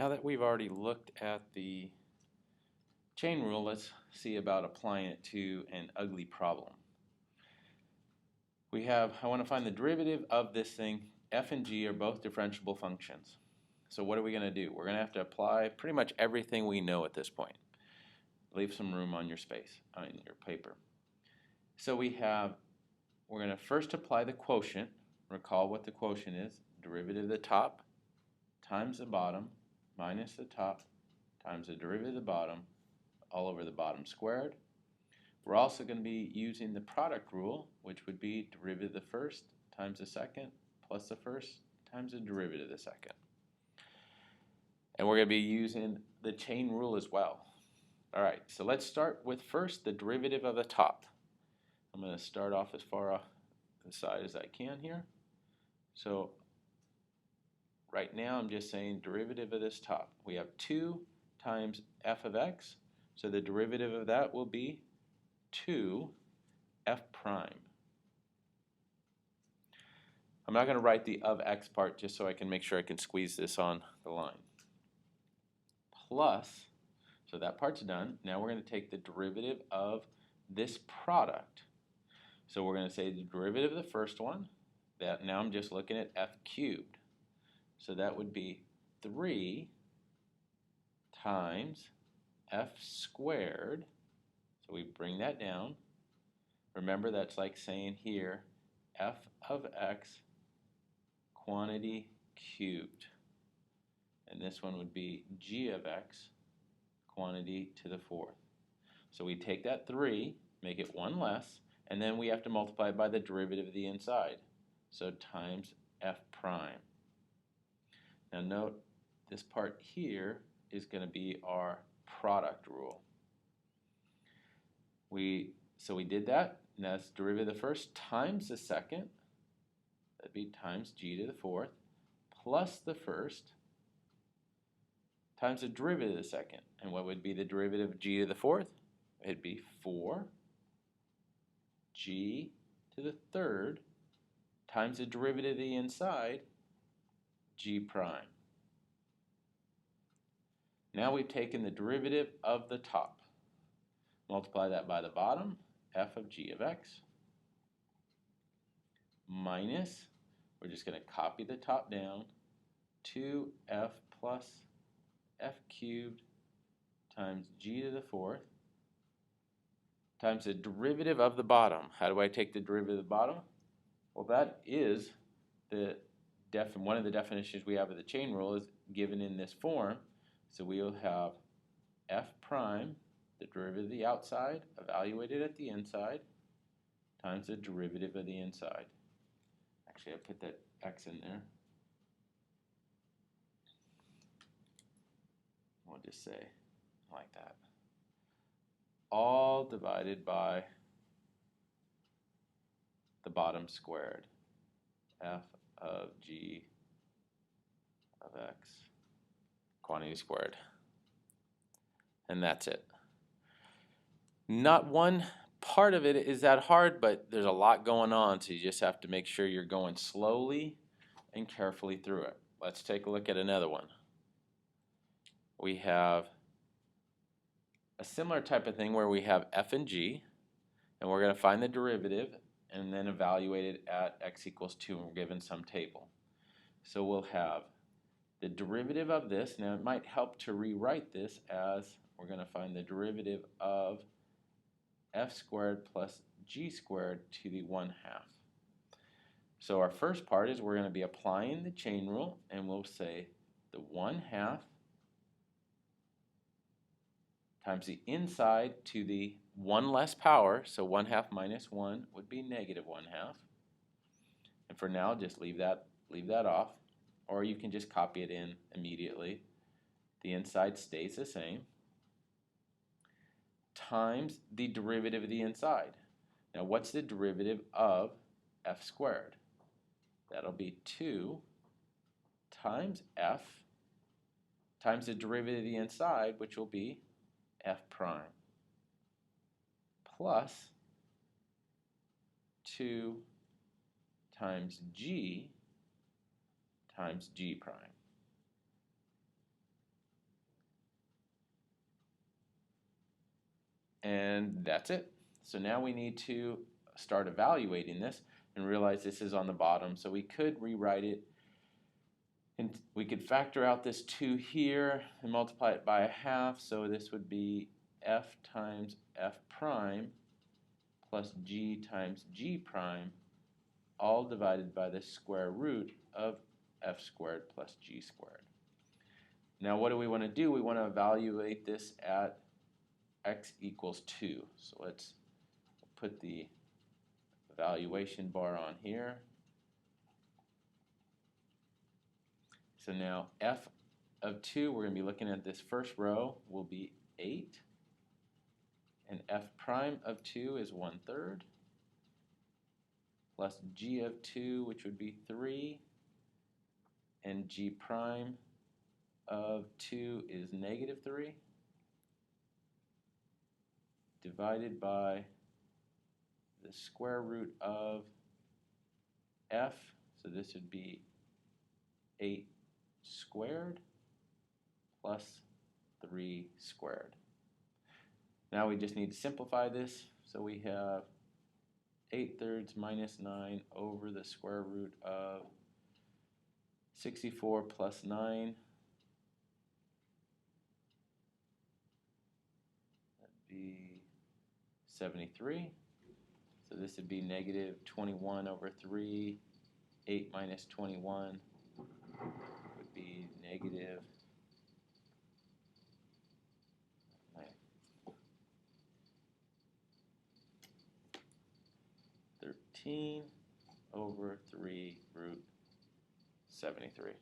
Now that we've already looked at the chain rule, let's see about applying it to an ugly problem. I want to find the derivative of this thing. F and g are both differentiable functions. So what are we going to do? We're going to have to apply pretty much everything we know at this point. Leave some room on your your paper. So we're going to first apply the quotient. Recall what the quotient is. Derivative of the top times the bottom minus the top times the derivative of the bottom all over the bottom squared. We're also going to be using the product rule, which would be derivative of the first times the second plus the first times the derivative of the second. And we're going to be using the chain rule as well. All right, so let's start with first the derivative of the top. I'm going to start off as far off the side as I can here. So right now I'm just saying derivative of this top. We have 2 times f of x, so the derivative of that will be 2 f prime. I'm not going to write the of x part just so I can make sure I can squeeze this on the line. Plus, so that part's done. Now we're going to take the derivative of this product. So we're going to say the derivative of the first one. That now I'm just looking at f cubed. So that would be 3 times f squared. So we bring that down. Remember, that's like saying here f of x quantity cubed. And this one would be g of x quantity to the 4th. So we take that 3, make it 1 less, and then we have to multiply by the derivative of the inside. So times f prime. Now note, this part here is going to be our product rule. So we did that, and that's derivative of the first times the second. That'd be times g to the 4th, plus the first, times the derivative of the second. And what would be the derivative of g to the 4th? It'd be 4 g to the 3rd times the derivative of the inside, g prime. Now we've taken the derivative of the top. Multiply that by the bottom, f of g of x, minus, we're just going to copy the top down, 2f plus f cubed times g to the 4th times the derivative of the bottom. How do I take the derivative of the bottom? Well, that is one of the definitions we have of the chain rule is given in this form. So we'll have f prime, the derivative of the outside, evaluated at the inside, times the derivative of the inside. Actually, I put that x in there. We'll just say like that. All divided by the bottom squared, f of g of x, quantity squared. And that's it. Not one part of it is that hard, but there's a lot going on, so you just have to make sure you're going slowly and carefully through it. Let's take a look at another one. We have a similar type of thing where we have f and g, and we're going to find the derivative and then evaluate it at x equals 2, and we're given some table. So we'll have the derivative of this. Now it might help to rewrite this as we're going to find the derivative of f squared plus g squared to the 1/2. So our first part is we're going to be applying the chain rule, and we'll say the 1/2 times the inside to the 1 less power, so 1/2 minus 1 would be negative 1/2. And for now, just leave that off, or you can just copy it in immediately. The inside stays the same, times the derivative of the inside. Now what's the derivative of f squared? That'll be 2 times f times the derivative of the inside, which will be f prime, plus 2 times g prime. And that's it. So now we need to start evaluating this and realize this is on the bottom. So we could rewrite it, and we could factor out this 2 here and multiply it by a half. So this would be f times f prime plus g times g prime, all divided by the square root of f squared plus g squared. Now what do we want to do? We want to evaluate this at x equals 2. So let's put the evaluation bar on here. So now f of 2, we're going to be looking at this first row, will be 8. And f prime of 2 is 1/3. Plus g of 2, which would be 3. And g prime of 2 is -3. Divided by the square root of f. So this would be 8 squared plus 3 squared. Now we just need to simplify this. So we have 8/3 minus 9 over the square root of 64 plus 9. That'd be 73. So this would be negative 21 over 3. 8 minus 21 would be negative 13 over 3 root 73.